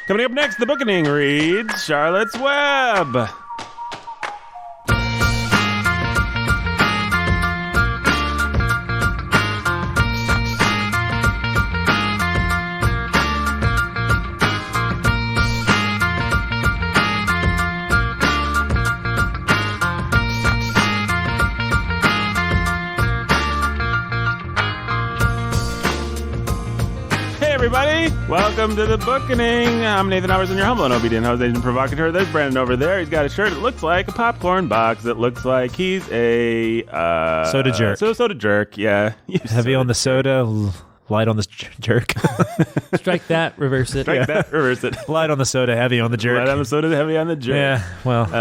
Coming up next, the Bookening reads Charlotte's Web. Everybody, welcome to the Bookening. I'm Nathan Howard, and your humble and obedient host, agent provocateur. There's Brandon over there. He's got a shirt that looks like a popcorn box. It looks like he's a soda jerk. Soda jerk, yeah. Heavy on the soda, light on the jerk. Strike that, reverse it. Strike that, reverse it. Light on the soda, heavy on the jerk. Light on the soda, heavy on the jerk. Yeah, well,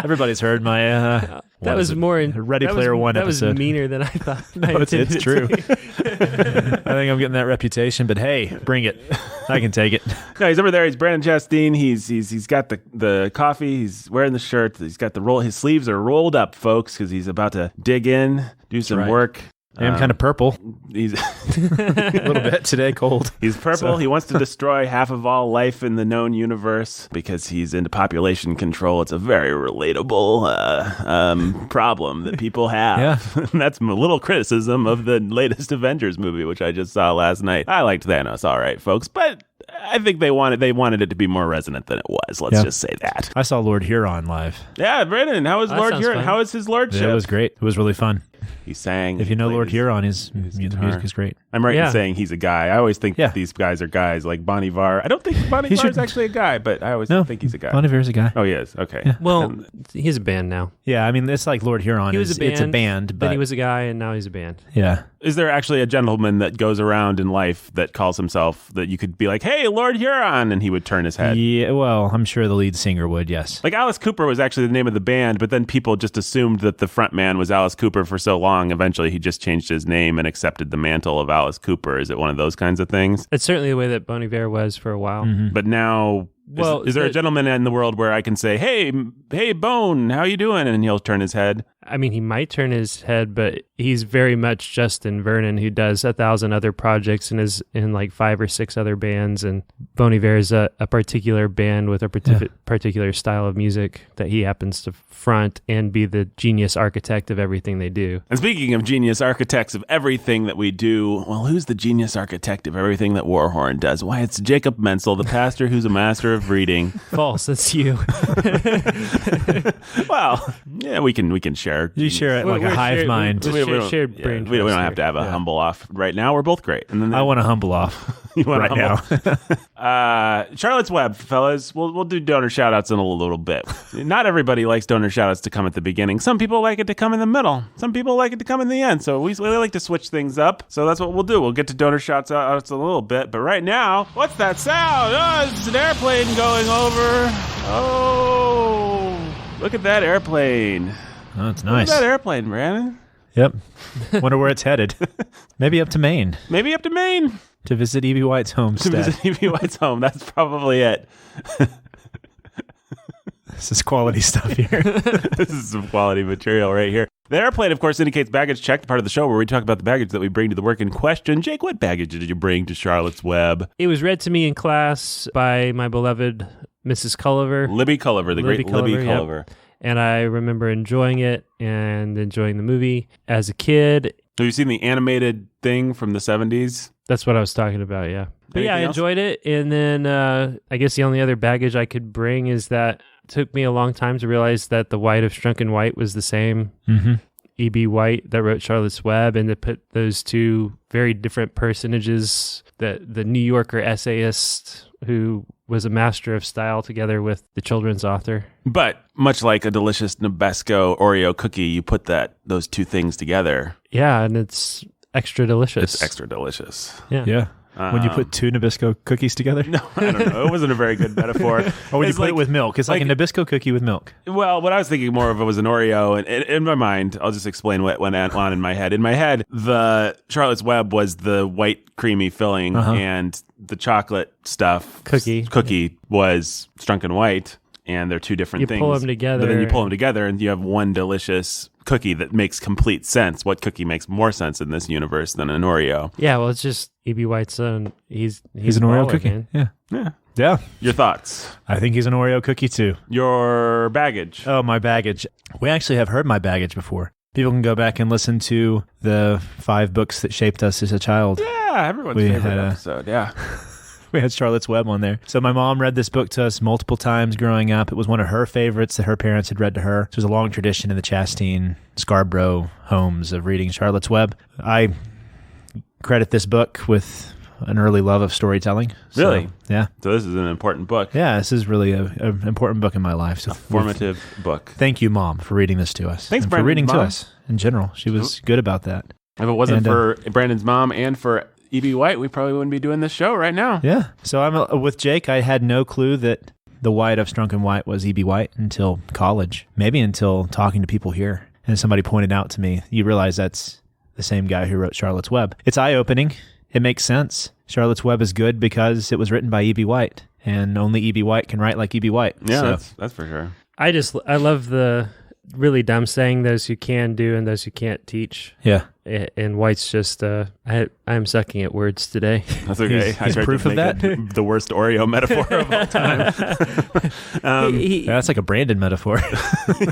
everybody's heard my. That was more in Ready Player One that episode. That was meaner than I thought. It's true. I think I'm getting that reputation, but hey, bring it. I can take it. No, he's over there. He's Brandon Chastain. He's got the coffee. He's wearing the shirt. He's got the roll. His sleeves are rolled up, folks, because he's about to dig in, do some work. I am kind of purple. He's a little bit today, cold. He's purple. So. He wants to destroy half of all life in the known universe because he's into population control. It's a very relatable problem that people have. Yeah. That's a little criticism of the latest Avengers movie, which I just saw last night. I liked Thanos, all right, folks, but I think they wanted it to be more resonant than it was. Let's just say that. I saw Lord Huron live. Yeah, Brandon, how was Lord Huron? Fun. How was his lordship? Yeah, it was great. It was really fun. He sang. If you know Lord Huron, his music is great. I'm right in saying he's a guy. I always think these guys are guys like Bon Iver. I don't think Bon Iver is actually a guy, but I always think he's a guy. Bon Iver's a guy. Oh, he is? Okay. Yeah. Well, he's a band now. Yeah, I mean, it's like Lord Huron. It's a band, but then he was a guy, and now he's a band. Yeah. Is there actually a gentleman that goes around in life that calls himself, that you could be like, hey, Lord Huron, and he would turn his head? Yeah, well, I'm sure the lead singer would, yes. Like Alice Cooper was actually the name of the band, but then people just assumed that the front man was Alice Cooper for so long. Eventually, he just changed his name and accepted the mantle of Alice Cooper. Is it one of those kinds of things? It's certainly the way that Bon Iver was for a while. Mm-hmm. But now... Well, is there a gentleman in the world where I can say, hey, Bone, how you doing? And he'll turn his head? I mean, he might turn his head, but he's very much Justin Vernon, who does 1,000 other projects and is in like 5 or 6 other bands. And Bon Iver is a particular band with a particular style of music that he happens to front and be the genius architect of everything they do. And speaking of genius architects of everything that we do, well, who's the genius architect of everything that Warhorn does? Why, it's Jacob Menzel, the pastor who's a master of reading. False, that's you. Well, yeah, we can share. You share it like a hive mind. We don't have to have a humble off right now. We're both great. And then I want to humble off right now. Charlotte's Web, fellas. We'll do donor shout outs in a little bit. Not everybody likes donor shout outs to come at the beginning. Some people like it to come in the middle. Some people like it to come in the end. So we like to switch things up. So that's what we'll do. We'll get to donor shout outs a little bit. But right now, what's that sound? Oh, it's an airplane going over. Oh, look at that airplane. Oh, it's nice. Look at that airplane, Brandon. Yep. Wonder where it's headed. Maybe up to Maine. Maybe up to Maine. To visit Evie White's homestead. To visit Evie White's home. That's probably it. This is quality stuff here. This is some quality material right here. The airplane, of course, indicates baggage check, the part of the show where we talk about the baggage that we bring to the work in question. Jake, what baggage did you bring to Charlotte's Web? It was read to me in class by my beloved Mrs. Culliver. Libby Culliver, the great Libby Culliver. Yep. And I remember enjoying it and enjoying the movie as a kid. Have you seen the animated thing from the 70s? That's what I was talking about, yeah. But yeah, I enjoyed it. And then I guess the only other baggage I could bring is that it took me a long time to realize that the White of Shrunken White was the same E.B. White that wrote Charlotte's Web, and to put those two very different personages, the New Yorker essayist who was a master of style together with the children's author. But much like a delicious Nabisco Oreo cookie, you put those two things together. Yeah, and it's extra delicious. It's extra delicious. Yeah. When you put 2 Nabisco cookies together? No, I don't know. It wasn't a very good metaphor. Or when you put it with milk. It's like a Nabisco cookie with milk. Well, what I was thinking more of was an Oreo. And in my mind, I'll just explain what went on in my head. In my head, the Charlotte's Web was the white creamy filling, and the chocolate stuff cookie was Shrunken White. And they're two different things. You pull them together. But then you pull them together and you have one delicious cookie that makes complete sense. What cookie makes more sense in this universe than an Oreo? Yeah, well, it's just E.B. White's son. He's an Oreo cookie. Man. Yeah. Yeah. Your thoughts? I think he's an Oreo cookie too. Your baggage? Oh, my baggage. We actually have heard my baggage before. People can go back and listen to the 5 books that shaped us as a child. Yeah, everyone's favorite episode. Yeah. We had Charlotte's Web on there. So my mom read this book to us multiple times growing up. It was one of her favorites that her parents had read to her. So it was a long tradition in the Chastain, Scarborough homes of reading Charlotte's Web. I credit this book with an early love of storytelling. Really? Yeah. So this is an important book. Yeah, this is really an important book in my life. So a formative book. Thank you, Mom, for reading this to us. Thanks, and Brandon's for reading mom. to us in general. She was good about that. If it wasn't for Brandon's mom and for E.B. White, we probably wouldn't be doing this show right now. Yeah. So I'm with Jake. I had no clue that the White of Strunk and White was E.B. White until college, maybe until talking to people here. And somebody pointed out to me, you realize that's the same guy who wrote Charlotte's Web. It's eye-opening. It makes sense. Charlotte's Web is good because it was written by E.B. White, and only E.B. White can write like E.B. White. Yeah, that's for sure. I love the really dumb saying, those who can do and those who can't teach. Yeah. And White's just, I'm sucking at words today. That's okay. He's proof of that. The worst Oreo metaphor of all time. That's like a Brandon metaphor.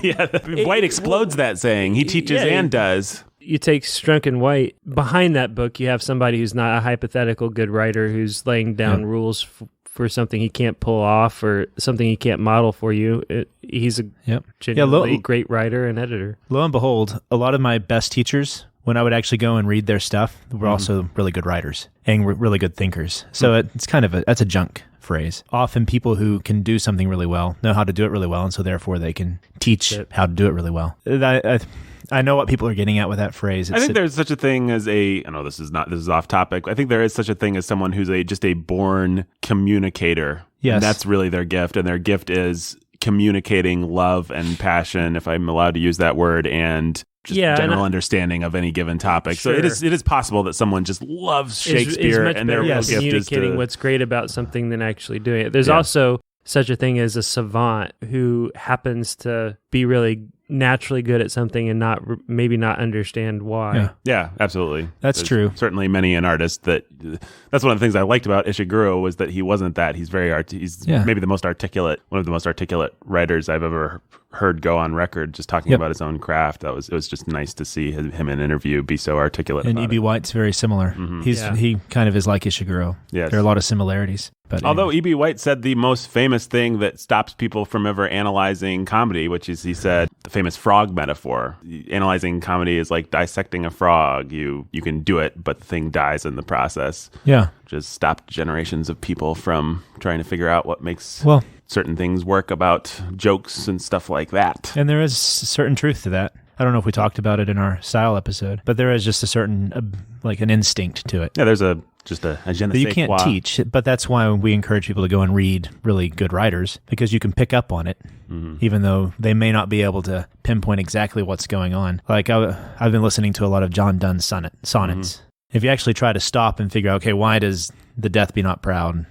Yeah, White explodes that saying. He teaches and does. You take Strunk and White. Behind that book, you have somebody who's not a hypothetical good writer who's laying down rules for something he can't pull off or something he can't model for you. He's a genuinely great writer and editor. Lo and behold, a lot of my best teachers, when I would actually go and read their stuff, were also really good writers and really good thinkers. So it's kind of that's a junk phrase. Often people who can do something really well know how to do it really well, and so therefore they can teach how to do it really well. I know what people are getting at with that phrase. I think there's such a thing as I know this is off topic. I think there is such a thing as someone who's just a born communicator. Yes. And that's really their gift. And their gift is communicating love and passion, if I'm allowed to use that word, and just general understanding of any given topic. Sure. So it is possible that someone just loves Shakespeare and their real gift is communicating what's great about something than actually doing it. There's also such a thing as a savant who happens to be really naturally good at something and maybe not understand why. Yeah, absolutely. There's true. Certainly many an artist that's one of the things I liked about Ishiguro was that he wasn't that. He's he's maybe one of the most articulate writers I've ever heard go on record just talking about his own craft. It was just nice to see him in an interview be so articulate. And E.B. White's very similar. Mm-hmm. He kind of is like Ishiguro. Yes. There are a lot of similarities. But although E.B. White said the most famous thing that stops people from ever analyzing comedy, which is, he said, the famous frog metaphor. Analyzing comedy is like dissecting a frog. You can do it, but the thing dies in the process. Yeah. Just stopped generations of people from trying to figure out what makes certain things work about jokes and stuff like that. And there is certain truth to that. I don't know if we talked about it in our style episode, but there is just a certain, like an instinct to it. Yeah, there's just a je ne sais you can't quoi. teach, but that's why we encourage people to go and read really good writers, because you can pick up on it, even though they may not be able to pinpoint exactly what's going on. Like I've been listening to a lot of John Donne's sonnets. If you actually try to stop and figure out, okay, why does the Death Be Not Proud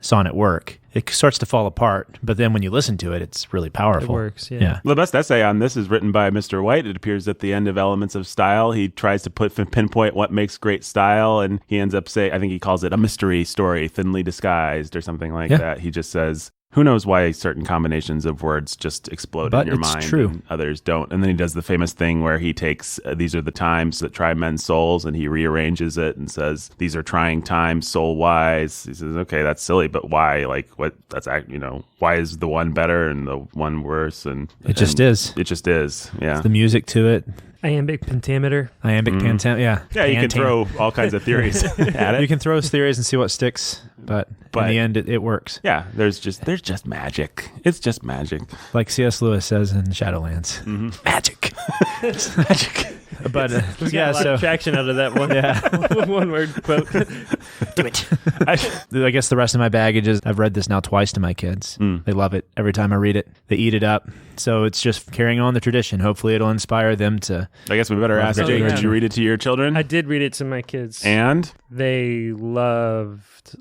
sonnet work? It starts to fall apart, but then when you listen to it, it's really powerful. It works, yeah. The best essay on this is written by Mr. White. It appears at the end of Elements of Style. He tries to pinpoint what makes great style, and he ends up saying, I think he calls it a mystery story, thinly disguised, or something like that. He just says, who knows why certain combinations of words just explode in your mind and others don't. And then he does the famous thing where he takes These Are the Times That Try Men's Souls, and he rearranges it and says, these are trying times soul-wise. He says, okay, that's silly, but why? Like, what? Why is the one better and the one worse? And it just is. It just is, yeah. It's the music to it. Iambic pentameter. Pentameter, yeah. Yeah, you can throw all kinds of theories at it. You can throw theories and see what sticks, but in the end, it works. Yeah, there's just magic. It's just magic. Like C.S. Lewis says in Shadowlands. Magic. It's magic. But we got a lot of traction out of that one. One word quote. Do it. I guess the rest of my baggage is I've read this now twice to my kids. They love it. Every time I read it, they eat it up. So it's just carrying on the tradition. Hopefully it'll inspire them to... I guess we better ask Jake, did you read it to your children? I did read it to my kids. And? They loved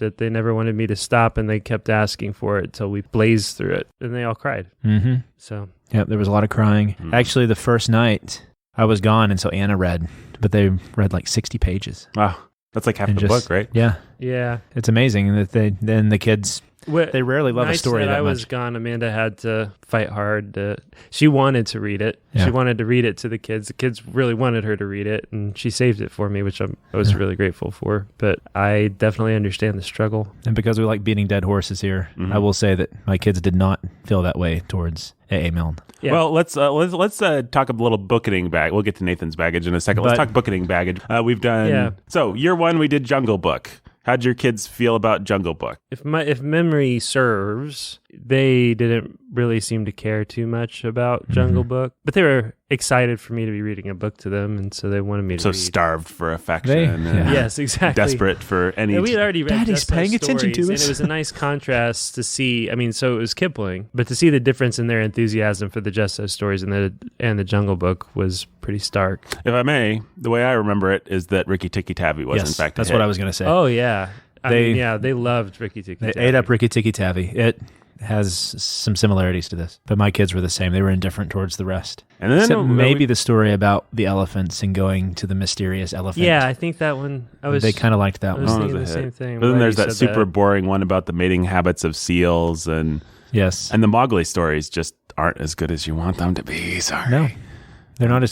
it. They never wanted me to stop, and they kept asking for it until we blazed through it. And they all cried. Mm-hmm. So... Yep, there was a lot of crying. Actually, the first night I was gone, and so Anna read, but they read like 60 pages. Wow. That's like half and the book, right? Yeah. Yeah. It's amazing that the kids, they rarely love a story that I much. was gone, Amanda had to fight hard. She wanted to read it. Yeah. She wanted to read it to the kids. The kids really wanted her to read it, and she saved it for me, which I was really grateful for. But I definitely understand the struggle. And because we like beating dead horses here, I will say that my kids did not feel that way towards A.A. Milne. Yeah. Well, let's talk a little bookening bag. We'll get to Nathan's baggage in a second. Let's talk bookening baggage. We've done So year one we did Jungle Book. How'd your kids feel about Jungle Book? If memory serves, they didn't really seem to care too much about Jungle Book, but they were excited for me to be reading a book to them, and so they wanted me to read. Starved for affection. Yes, exactly. Desperate for any... We had already read Daddy's paying attention to us. and it was a nice contrast to see. I mean, so it was Kipling, but to see the difference in their enthusiasm for the Just So stories and the Jungle Book was pretty stark. If I may, the way I remember it is that Ricky Tikki Tavi was in fact a that's hit. what I was going to say. Oh, yeah. They loved Ricky Tikki Tavi. They ate up Ricky Tikki Tavi. It has some similarities to this, but my kids were the same. They were indifferent towards the rest. And then except maybe the story about the elephants and going to the mysterious elephant. Yeah, I think that one. They kind of liked that I one. was thinking the same thing. But then there's that super boring one about the mating habits of seals, and yes, and the Mowgli stories just aren't as good as you want them to be. Sorry. No. They're not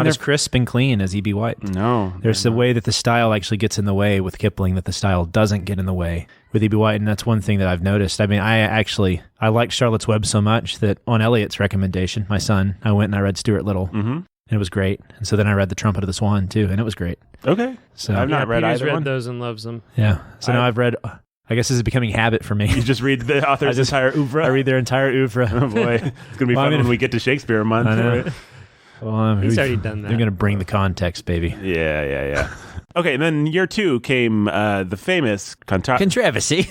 as crisp and clean as E.B. White. No. There's a way that the style actually gets in the way with Kipling that the style doesn't get in the way with E.B. White, and that's one thing that I've noticed. I mean, I liked Charlotte's Web so much that on Elliot's recommendation, my son, I went and I read Stuart Little, and it was great. And so then I read The Trumpet of the Swan, too, and it was great. Okay. So I've not read Peter's either one. those and loves them. Yeah. So now I've read... I guess this is becoming habit for me. You just read the author's entire oeuvre? I read their entire oeuvre. Oh, boy. It's going to be fun when we get to Shakespeare month. I know. Right? Well, he's already done that. They're going to bring the context, baby. Yeah. Okay, and then year two came the famous controversy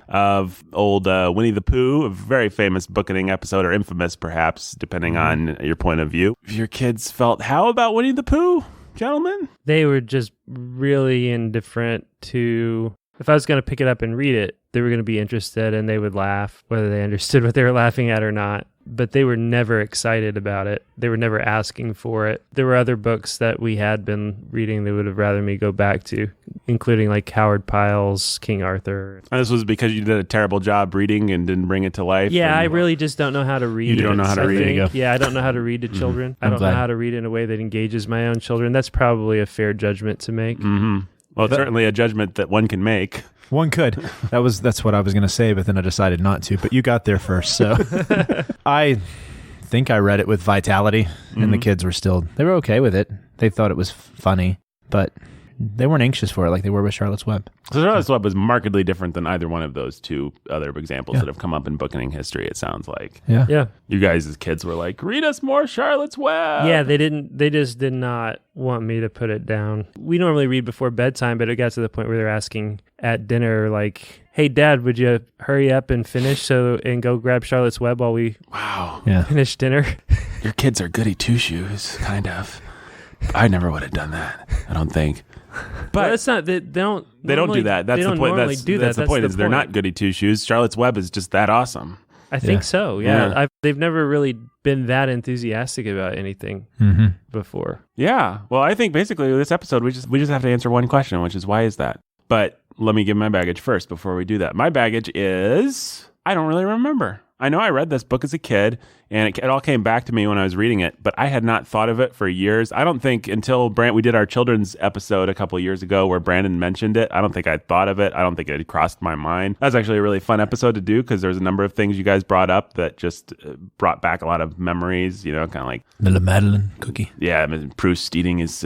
of old Winnie the Pooh, a very famous bookening episode, or infamous perhaps, depending on your point of view. Your kids felt how about Winnie the Pooh, gentlemen? They were just really indifferent to... If I was going to pick it up and read it, they were going to be interested and they would laugh, whether they understood what they were laughing at or not. But they were never excited about it. They were never asking for it. There were other books that we had been reading they would have rather me go back to, including like Howard Pyle's King Arthur. And this was because you did a terrible job reading and didn't bring it to life? Yeah, I really just don't know how to read. You don't know how to read it. Yeah, I don't know how to read to children. I don't know how to read in a way that engages my own children. That's probably a fair judgment to make. Mm-hmm. Well, it's certainly a judgment that one can make. One could. That's what I was going to say, but then I decided not to. But you got there first, so I think I read it with vitality, and the kids they were okay with it. They thought it was funny, but they weren't anxious for it like they were with Charlotte's Web. So Charlotte's Web was markedly different than either one of those two other examples that have come up in bookening history, it sounds like. Yeah. You guys as kids were like, read us more Charlotte's Web. Yeah, they just did not want me to put it down. We normally read before bedtime, but it got to the point where they're asking at dinner, like, hey, Dad, would you hurry up and finish and go grab Charlotte's Web while we finish dinner? Your kids are goody two-shoes, kind of. I never would have done that, I don't think. But it's not. They don't do that. That's the point. That's the point. They're not goody two shoes. Charlotte's Web is just that awesome. I think so. Yeah. They've never really been that enthusiastic about anything before. Yeah. Well, I think basically this episode we just have to answer one question, which is why is that? But let me give my baggage first before we do that. My baggage is I don't really remember. I know I read this book as a kid, and it all came back to me when I was reading it, but I had not thought of it for years. I don't think until we did our children's episode a couple of years ago where Brandon mentioned it, I don't think I'd thought of it. I don't think it had crossed my mind. That was actually a really fun episode to do because there's a number of things you guys brought up that just brought back a lot of memories, kind of like... The La Madeleine cookie. Yeah, Proust eating his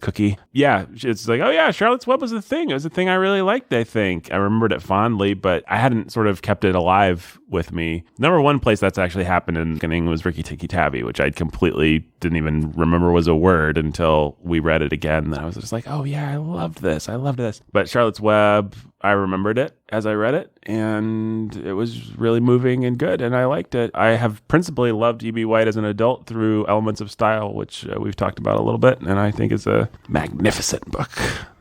cookie. Yeah, it's like, oh yeah, Charlotte's Web was a thing. It was a thing I really liked, I think. I remembered it fondly, but I hadn't sort of kept it alive with me. Number one place that's actually happened in bookening was Ricky Tikki Tavi, which I completely didn't even remember was a word until we read it again. And I was just like, oh yeah, I loved this. But Charlotte's Web, I remembered it as I read it, and it was really moving and good, and I liked it. I have principally loved E.B. White as an adult through Elements of Style, which we've talked about a little bit, and I think is a magnificent book.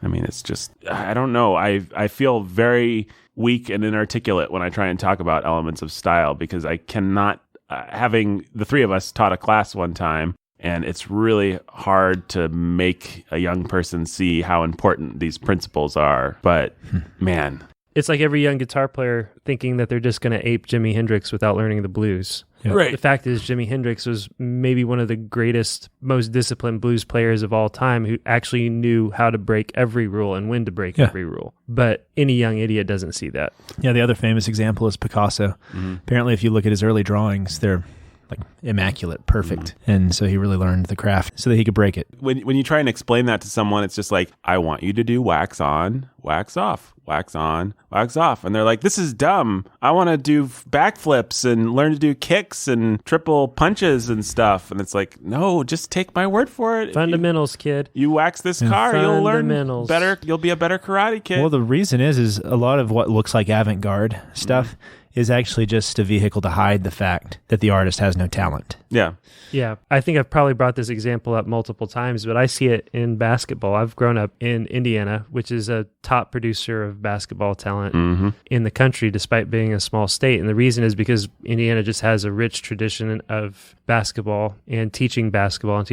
I mean, it's just, I don't know. I feel very weak and inarticulate when I try and talk about Elements of Style because I cannot, having the three of us taught a class one time, And it's really hard to make a young person see how important these principles are. But man, it's like every young guitar player thinking that they're just going to ape Jimi Hendrix without learning the blues. Yep. Right. The fact is, Jimi Hendrix was maybe one of the greatest, most disciplined blues players of all time who actually knew how to break every rule and when to break every rule. But any young idiot doesn't see that. Yeah, the other famous example is Picasso. Apparently, if you look at his early drawings, they're like immaculate, perfect. And so he really learned the craft so that he could break it. When you try and explain that to someone, it's just like, I want you to do wax on, wax off, wax on, wax off. And they're like, this is dumb. I want to do backflips and learn to do kicks and triple punches and stuff. And it's like, no, just take my word for it. Fundamentals, kid. You wax this car, you'll learn better. You'll be a better karate kid. Well, the reason is a lot of what looks like avant-garde stuff is actually just a vehicle to hide the fact that the artist has no talent. Yeah. Yeah, I think I've probably brought this example up multiple times, but I see it in basketball. I've grown up in Indiana, which is a top producer of basketball talent in the country, despite being a small state. And the reason is because Indiana just has a rich tradition of basketball and teaching basketball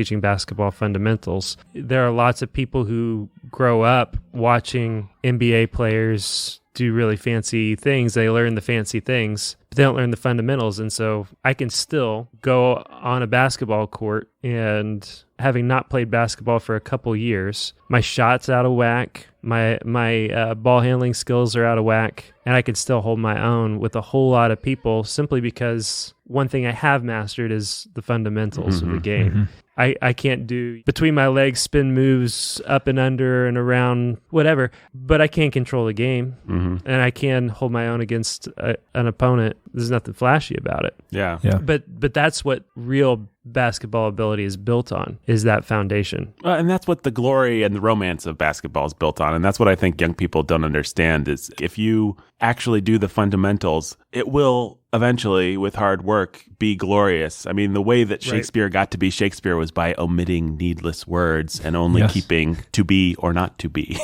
fundamentals. There are lots of people who grow up watching NBA players do really fancy things. They learn the fancy things, but they don't learn the fundamentals. And so I can still go on a basketball court and, having not played basketball for a couple years, my shot's out of whack, my ball handling skills are out of whack, and I can still hold my own with a whole lot of people simply because one thing I have mastered is the fundamentals of the game. I can't do between my legs spin moves up and under and around, whatever, but I can control the game, and I can hold my own against an opponent. There's nothing flashy about it. Yeah. But that's what real basketball ability is built on, is that foundation. And that's what the glory and the romance of basketball is built on. And that's what I think young people don't understand is if you actually do the fundamentals, it will eventually, with hard work, be glorious. I mean, the way that Shakespeare got to be Shakespeare was by omitting needless words and only keeping to be or not to be.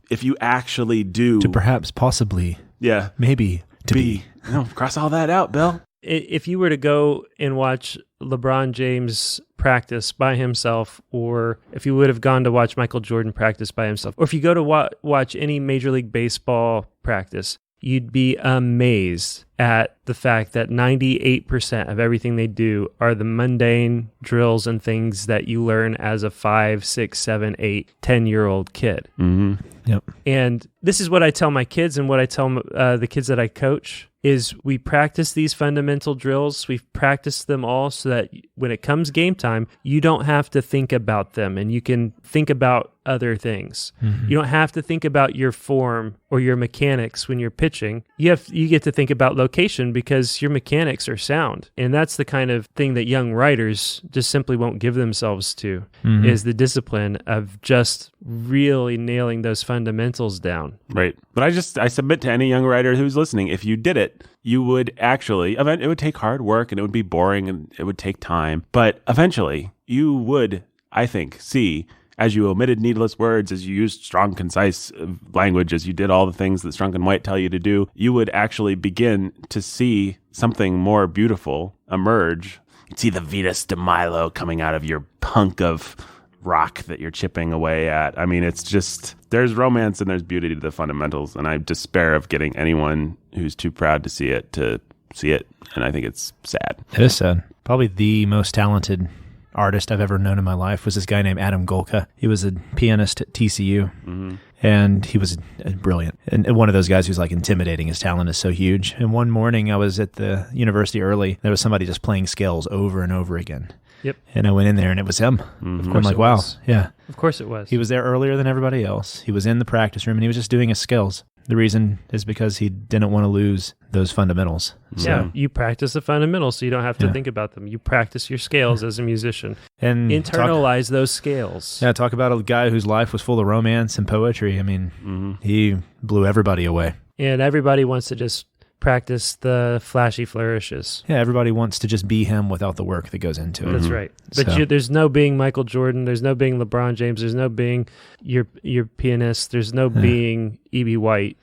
If you actually do... To perhaps, possibly, maybe, to be. No, cross all that out, Bill. If you were to go and watch LeBron James practice by himself, or if you would have gone to watch Michael Jordan practice by himself, or if you go to watch any Major League Baseball practice, you'd be amazed at the fact that 98% of everything they do are the mundane drills and things that you learn as a 5, 6, 7, 8, 10-year-old kid. Yep. And this is what I tell my kids and what I tell the kids that I coach is we practice these fundamental drills. We've practiced them all so that when it comes game time, you don't have to think about them and you can think about other things. You don't have to think about your form or your mechanics when you're pitching. You get to think about location because your mechanics are sound. And that's the kind of thing that young writers just simply won't give themselves to, is the discipline of just really nailing those fundamentals down. Right. But I submit to any young writer who's listening, if you did it, you would actually, it would take hard work and it would be boring and it would take time. But eventually you would, I think, see, as you omitted needless words, as you used strong, concise language, as you did all the things that Strunk and White tell you to do, you would actually begin to see something more beautiful emerge. You'd see the Venus de Milo coming out of your hunk of rock that you're chipping away at. I mean, it's just, there's romance and there's beauty to the fundamentals, and I despair of getting anyone who's too proud to see it, and I think it's sad. It is sad. Probably the most talented artist I've ever known in my life was this guy named Adam Golka. He was a pianist at TCU, and he was brilliant. And one of those guys who's like intimidating. His talent is so huge. And one morning I was at the university early. There was somebody just playing scales over and over again. Yep. And I went in there and it was him. Of course I'm like, wow. Yeah. Of course it was. He was there earlier than everybody else. He was in the practice room and he was just doing his skills. The reason is because he didn't want to lose those fundamentals. So, yeah, you practice the fundamentals so you don't have to think about them. You practice your scales as a musician. And internalize those scales. Yeah, talk about a guy whose life was full of romance and poetry. I mean, he blew everybody away. And everybody wants to just practice the flashy flourishes. Yeah, everybody wants to just be him without the work that goes into it. That's right. But there's no being Michael Jordan. There's no being LeBron James. There's no being your pianist. There's no being E.B. White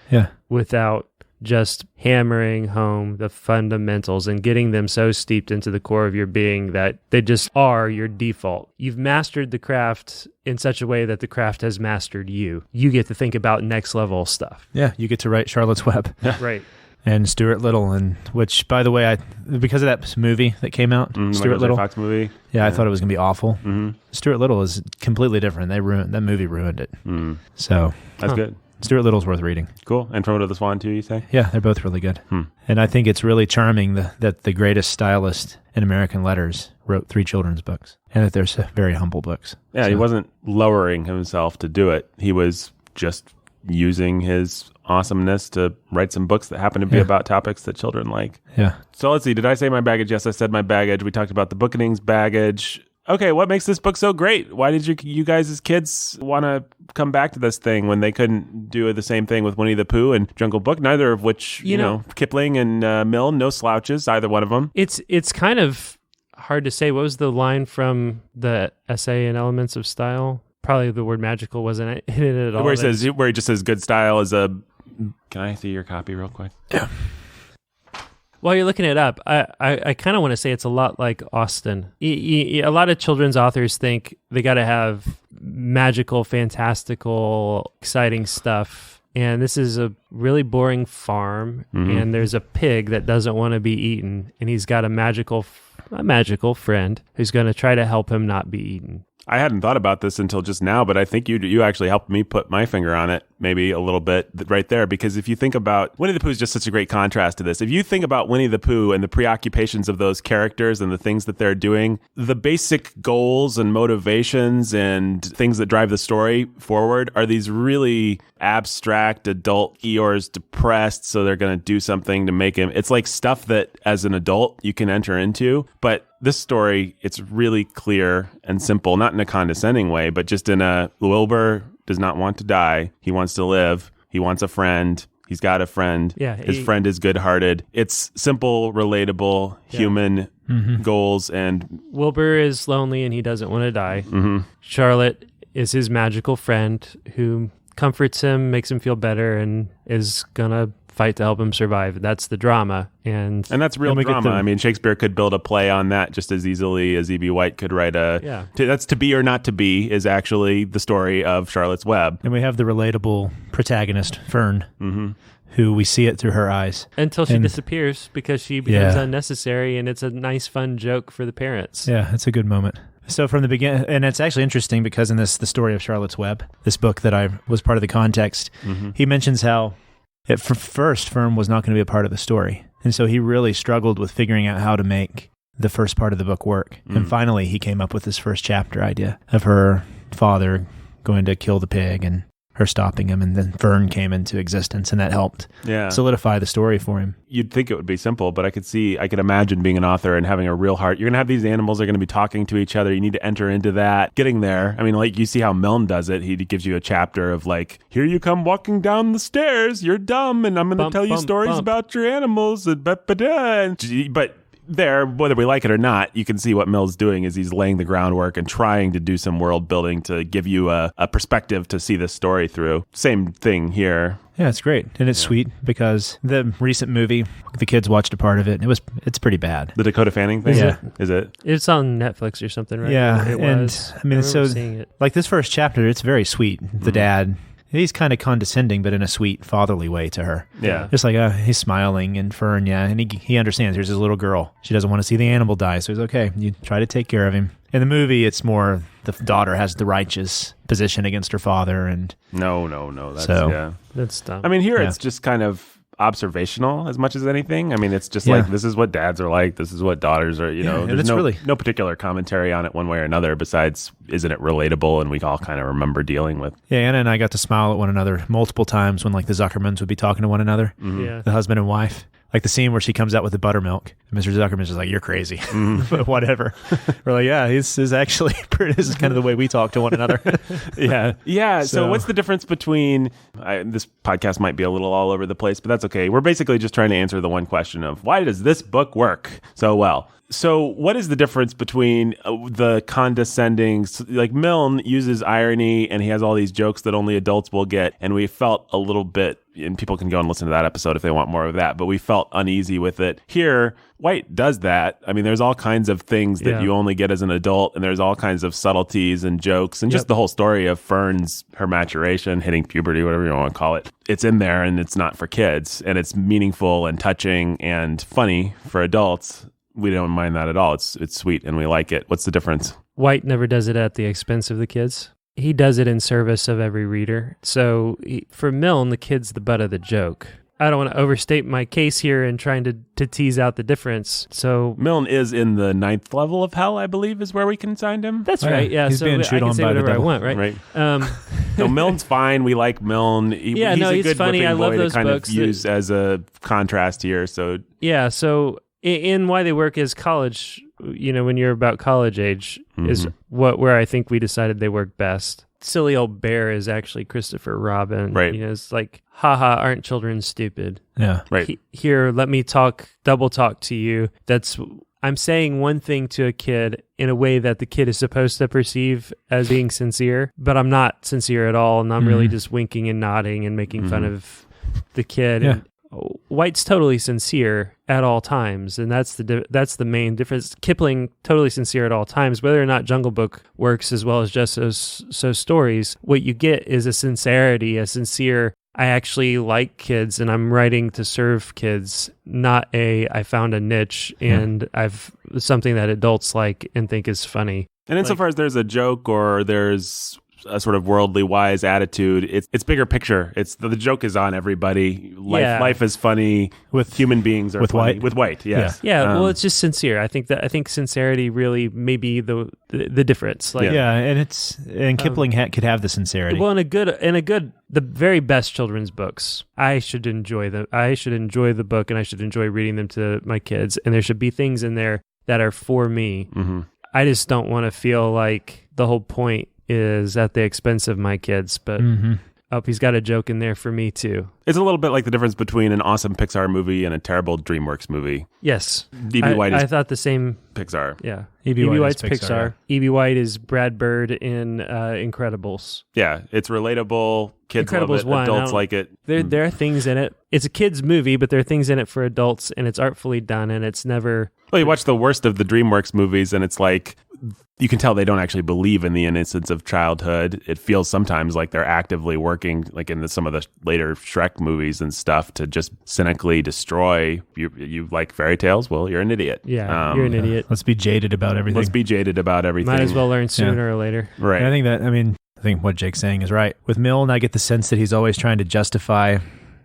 without just hammering home the fundamentals and getting them so steeped into the core of your being that they just are your default. You've mastered the craft in such a way that the craft has mastered you. You get to think about next level stuff. Yeah, you get to write Charlotte's Web. Right. And Stuart Little, and which, by the way, because of that movie that came out, Stuart Little, Fox movie. Yeah, I thought it was gonna be awful. Stuart Little is completely different. That movie ruined it. So that's good. Stuart Little's worth reading. Cool. And From Under the Swan too, you say? Yeah, they're both really good. And I think it's really charming that the greatest stylist in American letters wrote 3 children's books, and that they're very humble books. Yeah, he wasn't lowering himself to do it. He was just using his awesomeness to write some books that happen to be about topics that children like. Yeah. So let's see. Did I say my baggage? Yes, I said my baggage. We talked about the Bookening's baggage. Okay, what makes this book so great? Why did you guys as kids want to come back to this thing when they couldn't do the same thing with Winnie the Pooh and Jungle Book? Neither of which, you know, Kipling and Milne, no slouches, either one of them. It's kind of hard to say. What was the line from the essay in Elements of Style? Probably the word magical wasn't in it at all. Where he just says good style is a... Can I see your copy real quick? Yeah. While you're looking it up, I kind of want to say it's a lot like Austen. A lot of children's authors think they got to have magical, fantastical, exciting stuff. And this is a really boring farm, and there's a pig that doesn't want to be eaten, and he's got a magical friend who's going to try to help him not be eaten. I hadn't thought about this until just now, but I think you actually helped me put my finger on it maybe a little bit right there, because if you think about Winnie the Pooh is just such a great contrast to this. If you think about Winnie the Pooh and the preoccupations of those characters and the things that they're doing, the basic goals and motivations and things that drive the story forward are these really abstract adult. Eeyore's depressed, so they're going to do something to make him. It's like stuff that as an adult you can enter into, but this story, it's really clear and simple, not in a condescending way, but just in a Wilbur does not want to die. He wants to live. He wants a friend. He's got a friend. Yeah, his friend is good-hearted. It's simple, relatable, human goals. And Wilbur is lonely and he doesn't want to die. Charlotte is his magical friend who comforts him, makes him feel better, and is gonna fight to help him survive. That's the drama. And that's real drama. I mean, Shakespeare could build a play on that just as easily as E.B. White could write that's To Be or Not to Be is actually the story of Charlotte's Web. And we have the relatable protagonist, Fern, who we see it through her eyes. Until she disappears because she becomes unnecessary, and it's a nice, fun joke for the parents. Yeah, it's a good moment. So from the beginning, and it's actually interesting because in the story of Charlotte's Web, this book that I was part of the context, he mentions how at first Fern was not going to be a part of the story. And so he really struggled with figuring out how to make the first part of the book work. And finally he came up with this first chapter idea of her father going to kill the pig and her stopping him, and then Fern came into existence, and that helped solidify the story for him. You'd think it would be simple, but I could imagine being an author and having a real heart. You're going to have these animals that are going to be talking to each other. You need to enter into that. Getting there, I mean, like you see how Milne does it. He gives you a chapter of like, here you come walking down the stairs. You're dumb, and I'm going to tell you stories about your animals. But there, whether we like it or not, you can see what Milne's doing is he's laying the groundwork and trying to do some world building to give you a perspective to see this story through. Same thing here. Yeah, it's great. And it's sweet because the recent movie, the kids watched a part of it, and it's pretty bad. The Dakota Fanning thing? Is it? It's on Netflix or something, right? Yeah. It was. I mean, so seeing it. Like this first chapter, it's very sweet. The dad, he's kind of condescending, but in a sweet, fatherly way to her. Yeah. Just like, he's smiling, and Fern, and he understands. Here's his little girl. She doesn't want to see the animal die, so he's okay. You try to take care of him. In the movie, it's more the daughter has the righteous position against her father, and No. That's dumb. I mean, here it's just kind of observational as much as anything. I mean, it's just like, this is what dads are like. This is what daughters are, there's no particular commentary on it one way or another besides, isn't it relatable? And we all kind of remember dealing with. Yeah, Anna and I got to smile at one another multiple times when like the Zuckermans would be talking to one another, the husband and wife. Like the scene where she comes out with the buttermilk. And Mr. Zuckerman's just like, you're crazy. But whatever. We're like, this is actually, this is kind of the way we talk to one another. Yeah. So what's the difference between, this podcast might be a little all over the place, but that's okay. We're basically just trying to answer the one question of why does this book work so well? So what is the difference between the condescending, like Milne uses irony and he has all these jokes that only adults will get, and we felt a little bit, and people can go and listen to that episode if they want more of that, but we felt uneasy with it. Here, White does that. I mean, there's all kinds of things that you only get as an adult, and there's all kinds of subtleties and jokes, and just the whole story of Fern's, her maturation, hitting puberty, whatever you want to call it. It's in there, and it's not for kids, and it's meaningful and touching and funny for adults. We don't mind that at all. It's sweet, and we like it. What's the difference? White never does it at the expense of the kids. He does it in service of every reader. So for Milne, the kid's the butt of the joke. I don't want to overstate my case here in trying to tease out the difference. So Milne is in the 9th level of hell, I believe, is where we consigned him. That's right. Yeah, he's so being I chewed can on say by the whatever I devil. want, right? Right. No, Milne's fine. We like Milne. He's a good funny. whipping I love boy those to kind books of use as a contrast here. So yeah, so in Why They Work as college, when you're about college age, is where I think we decided they work best. Silly old bear is actually Christopher Robin. Right. It's like, haha, aren't children stupid? Yeah. Right. Here, let me double talk to you. I'm saying one thing to a kid in a way that the kid is supposed to perceive as being sincere, but I'm not sincere at all, and I'm really just winking and nodding and making fun of the kid. Yeah. And White's totally sincere at all times, and that's the main difference. Kipling totally sincere at all times. Whether or not Jungle Book works as well as just so stories, what you get is a sincerity, a sincere. I actually like kids, and I'm writing to serve kids, not I found a niche and I've something that adults like and think is funny. And insofar as there's a joke or there's a sort of worldly wise attitude, it's bigger picture. It's the joke is on everybody. Life is funny. With human beings are with funny. White? With White, yes. Yeah, well, it's just sincere. I think sincerity really may be the difference. Like, and Kipling could have the sincerity. well, the very best children's books, I should enjoy them. I should enjoy the book, and I should enjoy reading them to my kids. And there should be things in there that are for me. I just don't want to feel like the whole point is at the expense of my kids, but he's got a joke in there for me too. It's a little bit like the difference between an awesome Pixar movie and a terrible DreamWorks movie. Yes. E.B. White is I thought the same. Pixar. Yeah. E.B. White's White is Pixar. E.B. White is Brad Bird in Incredibles. Yeah, it's relatable. Kids love Incredibles it. 1, Adults like it. There are things in it. It's a kid's movie, but there are things in it for adults, and it's artfully done, and it's never... Well, you watch the worst of the DreamWorks movies, and it's like... You can tell they don't actually believe in the innocence of childhood. It feels sometimes like they're actively working, like in some of the later Shrek movies and stuff, to just cynically destroy. You like fairy tales? Well, you're an idiot. Yeah, you're an idiot. Let's be jaded about everything. Let's be jaded about everything. Might as well learn sooner or later. Right. And I think what Jake's saying is right. With Milne, I get the sense that he's always trying to justify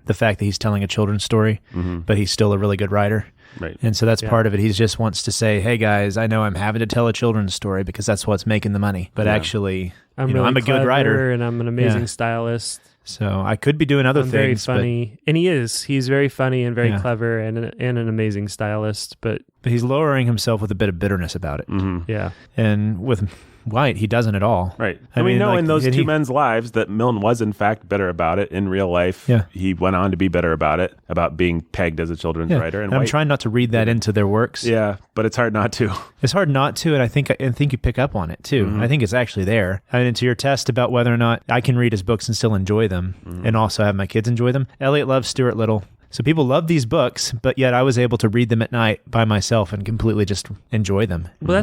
the fact that he's telling a children's story, but he's still a really good writer. Right. And so that's part of it. He just wants to say, hey guys, I know I'm having to tell a children's story because that's what's making the money. But actually, I'm I'm a good writer. And I'm an amazing stylist. So I could be doing other I'm things. very funny. And he is. He's very funny and very clever and an amazing stylist. But he's lowering himself with a bit of bitterness about it. Yeah. And with White, he doesn't at all. Right. And we know in those two men's lives that Milne was in fact bitter about it in real life. Yeah. He went on to be bitter about it, about being pegged as a children's writer. And I'm White, trying not to read that into their works. Yeah, but it's hard not to. It's hard not to, and I think you pick up on it too. I think it's actually there. And to your test about whether or not I can read his books and still enjoy them, and also have my kids enjoy them. Elliot loves Stuart Little. So people love these books, but yet I was able to read them at night by myself and completely just enjoy them. Well,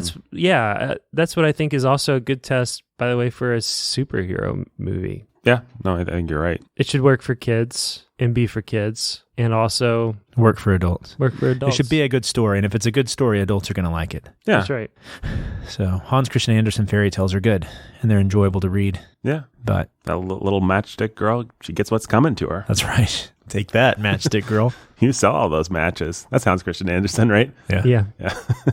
that's what I think is also a good test, by the way, for a superhero movie. Yeah, no, I think you're right. It should work for kids and be for kids, and also work for adults. It should be a good story, and if it's a good story, adults are going to like it. Yeah, that's right. So Hans Christian Andersen fairy tales are good, and they're enjoyable to read. Yeah, but that little matchstick girl, she gets what's coming to her. That's right. Take that, matchstick girl. You sell all those matches. That sounds Christian Andersen, right? Yeah.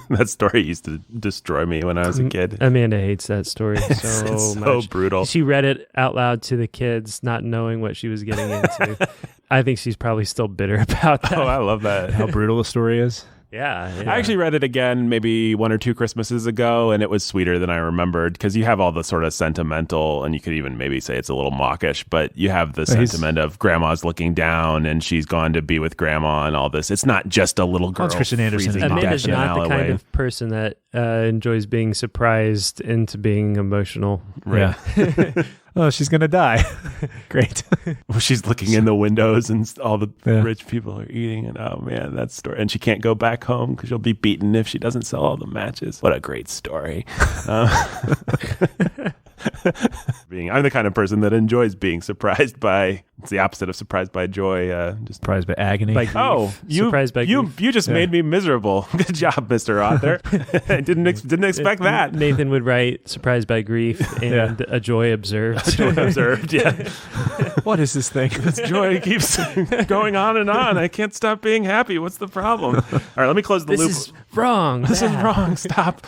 That story used to destroy me when I was a kid. Amanda hates that story so it's much. So brutal. She read it out loud to the kids, not knowing what she was getting into. I think she's probably still bitter about that. Oh, I love that. How brutal the story is. Yeah. I actually read it again maybe 1 or 2 Christmases ago, and it was sweeter than I remembered because you have all the sort of sentimental, and you could even maybe say it's a little mawkish, but you have the sentiment of grandma's looking down and she's gone to be with grandma and all this. It's not just a little girl. Christian Anderson is Amanda's not the kind of person that enjoys being surprised into being emotional. Right. Yeah. Oh, she's going to die. Great. Well, she's looking in the windows and all the rich people are eating. And oh, man, that story. And she can't go back home because she'll be beaten if she doesn't sell all the matches. What a great story. I'm the kind of person that enjoys being surprised by, it's the opposite of surprised by joy. Just surprised by agony. By grief. You just made me miserable. Good job, Mr. Author. I didn't expect that. Nathan would write surprised by grief and a joy observed. Joy observed, yeah. What is this thing? This joy keeps going on and on. I can't stop being happy. What's the problem? All right, let me close the loop. This is wrong. This is wrong. Stop.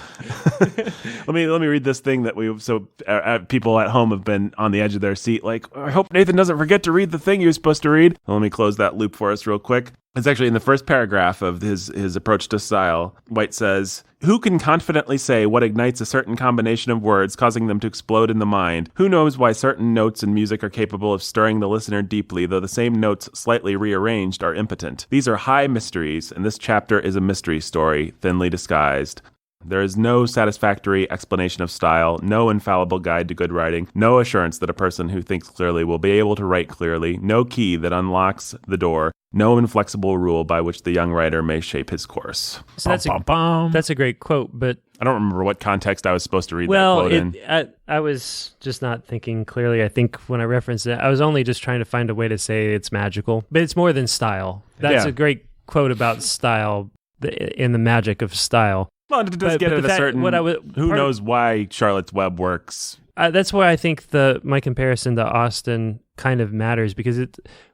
Let me read this thing that people at home have been on the edge of their seat. Like, I hope Nathan doesn't forget to read the thing he was supposed to read. Let me close that loop for us real quick. It's actually in the first paragraph of his approach to style. White says, "Who can confidently say what ignites a certain combination of words, causing them to explode in the mind? Who knows why certain notes in music are capable of stirring the listener deeply, though the same notes slightly rearranged are impotent? These are high mysteries, and this chapter is a mystery story, thinly disguised. There is no satisfactory explanation of style, no infallible guide to good writing, no assurance that a person who thinks clearly will be able to write clearly, no key that unlocks the door, no inflexible rule by which the young writer may shape his course." So that's a great quote, but I don't remember what context I was supposed to read that quote in. I was just not thinking clearly. I think when I referenced it, I was only just trying to find a way to say it's magical, but it's more than style. That's a great quote about style and the magic of style. Well, it does get at a certain... who knows why Charlotte's Web works. That's why I think my comparison to Austen kind of matters, because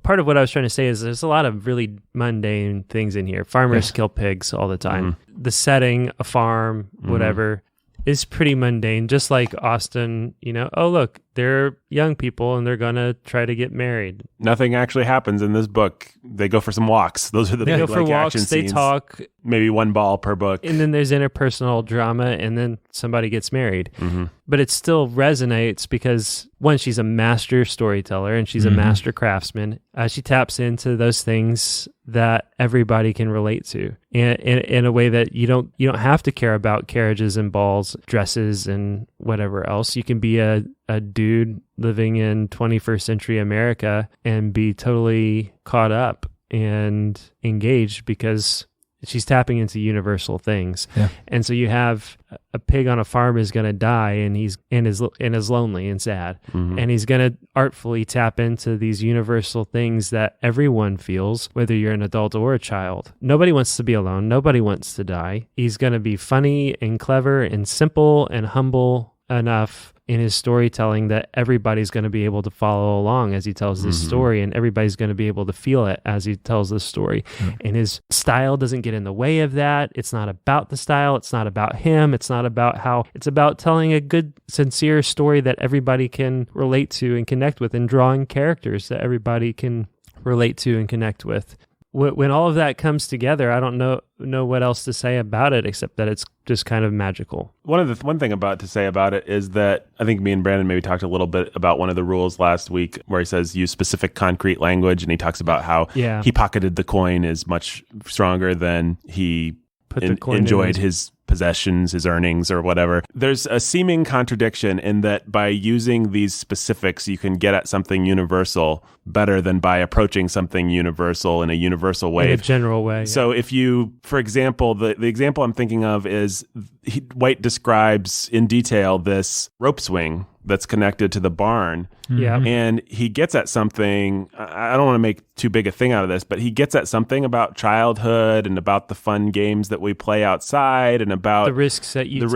part of what I was trying to say is there's a lot of really mundane things in here. Farmers kill pigs all the time. Mm-hmm. The setting, a farm, whatever, is pretty mundane, just like Austen, oh, look, they're young people and they're going to try to get married. Nothing actually happens in this book. They go for some walks. Those are the big go for walks, action scenes. They talk. Maybe one ball per book. And then there's interpersonal drama, and then somebody gets married. Mm-hmm. But it still resonates because, one, she's a master storyteller and she's a master craftsman. She taps into those things that everybody can relate to in a way that you don't have to care about carriages and balls, dresses, and whatever else. You can be a dude living in 21st century America and be totally caught up and engaged because she's tapping into universal things. Yeah. And so you have a pig on a farm is going to die, and he's lonely and sad. Mm-hmm. And he's going to artfully tap into these universal things that everyone feels, whether you're an adult or a child. Nobody wants to be alone. Nobody wants to die. He's going to be funny and clever and simple and humble enough in his storytelling that everybody's going to be able to follow along as he tells this story, and everybody's going to be able to feel it as he tells this story. And his style doesn't get in the way of that. It's not about the style. It's not about him. It's not about how. It's about telling a good, sincere story that everybody can relate to and connect with, and drawing characters that everybody can relate to and connect with. When all of that comes together, I don't know what else to say about it except that it's just kind of magical. One thing to say about it is that I think me and Brandon maybe talked a little bit about one of the rules last week where he says use specific concrete language, and he talks about how he pocketed the coin is much stronger than he enjoyed his possessions, his earnings, or whatever. There's a seeming contradiction in that by using these specifics, you can get at something universal better than by approaching something universal in a universal way. In a general way. So if you, for example, the example I'm thinking of is White describes in detail this rope swing that's connected to the barn. Yeah. And he gets at something, I don't want to make too big a thing out of this, but he gets at something about childhood and about the fun games that we play outside and about the risks that you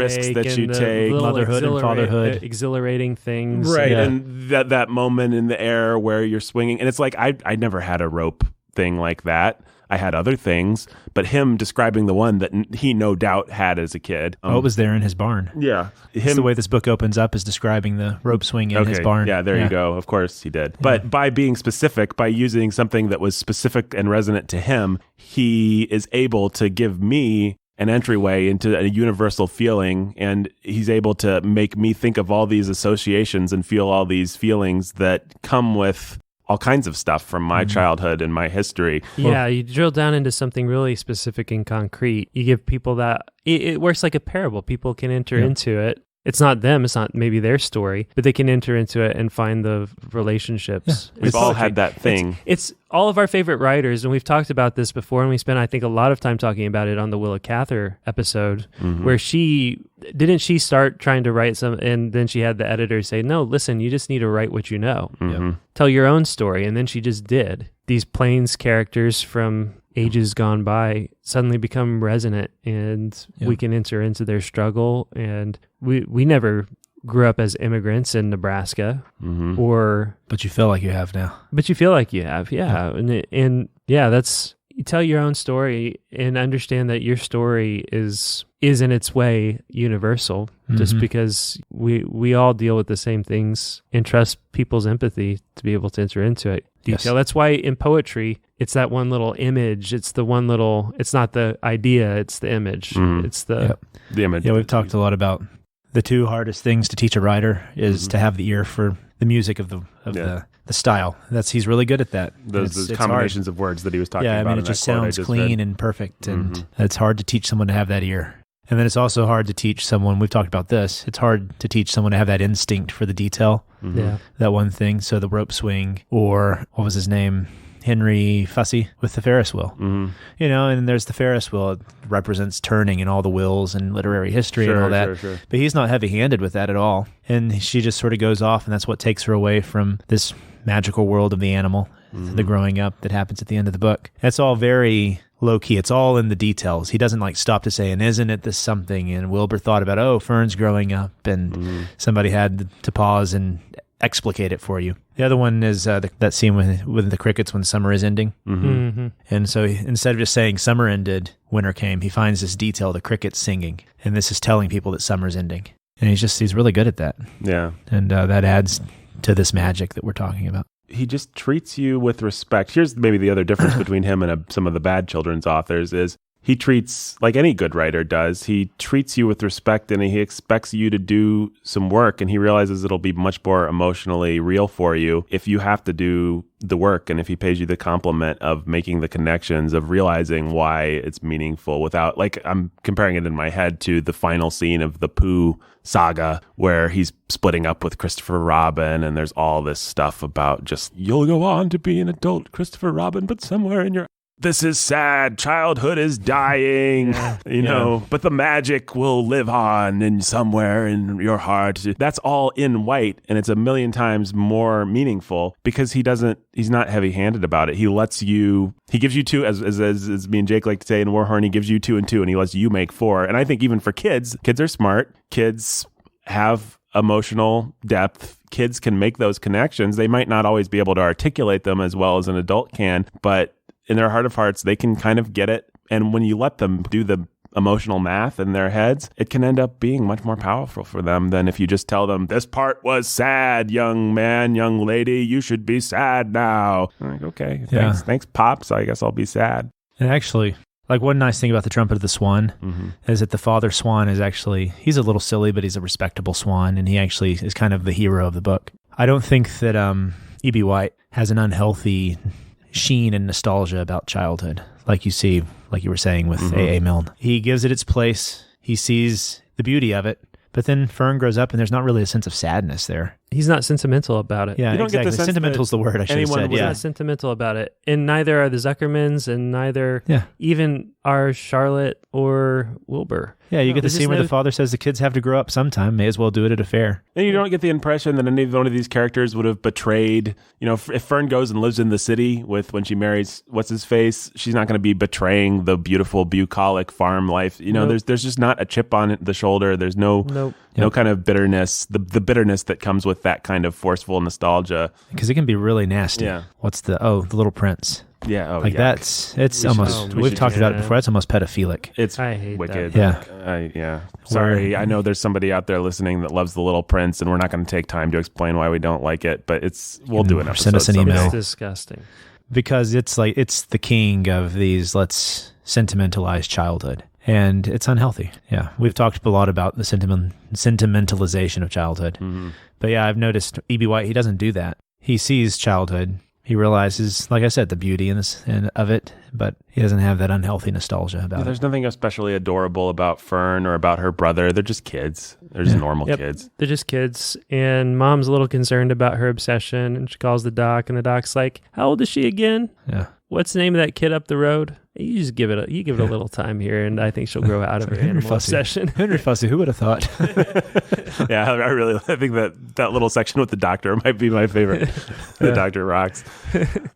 take, motherhood and fatherhood, exhilarating things. Right. Yeah. And that moment in the air where you're swinging. And it's like, I never had a rope thing like that. I had other things, but him describing the one that he no doubt had as a kid. It was there in his barn. Yeah. The way this book opens up is describing the rope swing in his barn. Yeah, there you go. Of course he did. But by being specific, by using something that was specific and resonant to him, he is able to give me an entryway into a universal feeling, and he's able to make me think of all these associations and feel all these feelings that come with all kinds of stuff from my childhood and my history. Yeah, you drill down into something really specific and concrete. You give people that, it works like a parable. People can enter into it. It's not them, it's not maybe their story, but they can enter into it and find the relationships. Yeah. We've all had that thing. It's all of our favorite writers, and we've talked about this before, and we spent, I think, a lot of time talking about it on the Willa Cather episode, where she start trying to write some, and then she had the editor say, no, listen, you just need to write what you know. Tell your own story, and then she just did. These Plains characters from ages gone by suddenly become resonant, and we can enter into their struggle. And we never grew up as immigrants in Nebraska, but you feel like you have now. But you feel like you have, and that's, you tell your own story and understand that your story is in its way universal, just because we all deal with the same things, and trust people's empathy to be able to enter into it. Detail. That's why in poetry, it's that one little image. It's not the idea, it's the image. It's the image. Yeah, we've talked a lot about the two hardest things to teach a writer is to have the ear for the music of the style. He's really good at that. Those combinations of words that he was talking about. Yeah, I mean, it just sounds clean and perfect, and it's hard to teach someone to have that ear. And then it's also hard to teach someone, we've talked about this, it's hard to teach someone to have that instinct for the detail. That one thing. So the rope swing, or what was his name? Henry Fussy with the Ferris wheel. You know, and there's the Ferris wheel. It represents turning and all the wheels and literary history and all that. But he's not heavy-handed with that at all. And she just sort of goes off, and that's what takes her away from this magical world of the animal, the growing up that happens at the end of the book. It's all very low-key. It's all in the details. He doesn't stop to say, and isn't it this something? And Wilbur thought about, Fern's growing up, and somebody had to pause and explicate it for you. The other one is that scene with the crickets when summer is ending. And so instead of just saying summer ended, winter came, he finds this detail, the crickets singing. And this is telling people that summer's ending. And he's really good at that. Yeah. And that adds to this magic that we're talking about. He just treats you with respect. Here's maybe the other difference between him and some of the bad children's authors is he treats, like any good writer does, he treats you with respect, and he expects you to do some work, and he realizes it'll be much more emotionally real for you if you have to do the work, and if he pays you the compliment of making the connections, of realizing why it's meaningful without, like, I'm comparing it in my head to the final scene of the Pooh saga where he's splitting up with Christopher Robin, and there's all this stuff about just, you'll go on to be an adult Christopher Robin, but somewhere in your... This is sad. Childhood is dying, you know, but the magic will live on in somewhere in your heart. That's all in white, and it's a million times more meaningful because he's not heavy-handed about it. He gives you two, as me and Jake like to say in Warhorn, he gives you 2 and 2, and he lets you make 4. And I think even for kids are smart. Kids have emotional depth. Kids can make those connections. They might not always be able to articulate them as well as an adult can, but in their heart of hearts, they can kind of get it. And when you let them do the emotional math in their heads, it can end up being much more powerful for them than if you just tell them, this part was sad, young man, young lady, you should be sad now. I'm like, okay, thanks, Pops. I guess I'll be sad. And actually, like, one nice thing about The Trumpet of the Swan is that the father swan is actually, he's a little silly, but he's a respectable swan, and he actually is kind of the hero of the book. I don't think that E.B. White has an unhealthy sheen and nostalgia about childhood, like you were saying with A.A. Milne. He gives it its place. He sees the beauty of it, but then Fern grows up and there's not really a sense of sadness there. He's not sentimental about it. Yeah, you don't exactly. Get the sentimental's the word I should have said. He's not sentimental about it. And neither are the Zuckermans, and neither even are Charlotte or Wilbur. Yeah, you get the scene where the father says the kids have to grow up sometime. May as well do it at a fair. And you don't get the impression that any one of these characters would have betrayed, if Fern goes and lives in the city when she marries what's-his-face, she's not going to be betraying the beautiful bucolic farm life. There's just not a chip on the shoulder. There's no kind of bitterness, the bitterness that comes with that kind of forceful nostalgia. Because it can be really nasty. Yeah. What's the Little Prince. Yeah. Oh, Like yuck. it's almost, we've talked about it before. It's almost pedophilic. It's I hate wicked. that. Yeah. Yeah. Sorry. I know there's somebody out there listening that loves The Little Prince, and we're not going to take time to explain why we don't like it, but we'll do an episode. Send us an email. It's disgusting. Because it's the king of these, let's sentimentalize childhood. And it's unhealthy. Yeah. We've talked a lot about the sentimentalization of childhood. Mm-hmm. But yeah, I've noticed E.B. White, he doesn't do that. He sees childhood. He realizes, like I said, the beauty of it, but he doesn't have that unhealthy nostalgia about it. There's nothing especially adorable about Fern or about her brother. They're just kids. They're just normal kids. They're just kids. And Mom's a little concerned about her obsession, and she calls the doc, and the doc's like, "How old is she again? Yeah. What's the name of that kid up the road? You just give it a little time here, and I think she'll grow out of her animal obsession." Henry Fussy, who would have thought? Yeah, I think that little section with the doctor might be my favorite. The doctor rocks.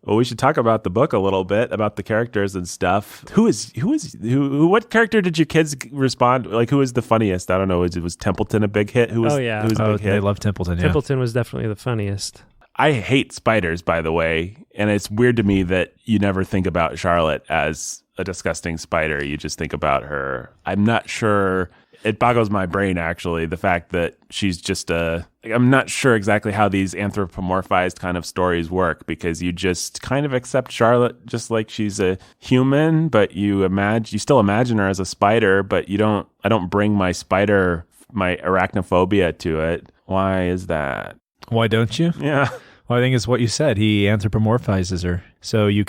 Well, we should talk about the book a little bit, about the characters and stuff. What character did your kids respond? Like, who was the funniest? I don't know. Was Templeton a big hit? Who was a big hit? They love Templeton. Yeah. Templeton was definitely the funniest. I hate spiders, by the way, and it's weird to me that you never think about Charlotte as a disgusting spider. You just think about her. I'm not sure. It boggles my brain, actually, the fact that she's just I'm not sure exactly how these anthropomorphized kind of stories work, because you just kind of accept Charlotte just like she's a human, but you still imagine her as a spider, but I don't bring my arachnophobia to it. Why is that? Why don't you? Yeah. Well, I think it's what you said. He anthropomorphizes her. So he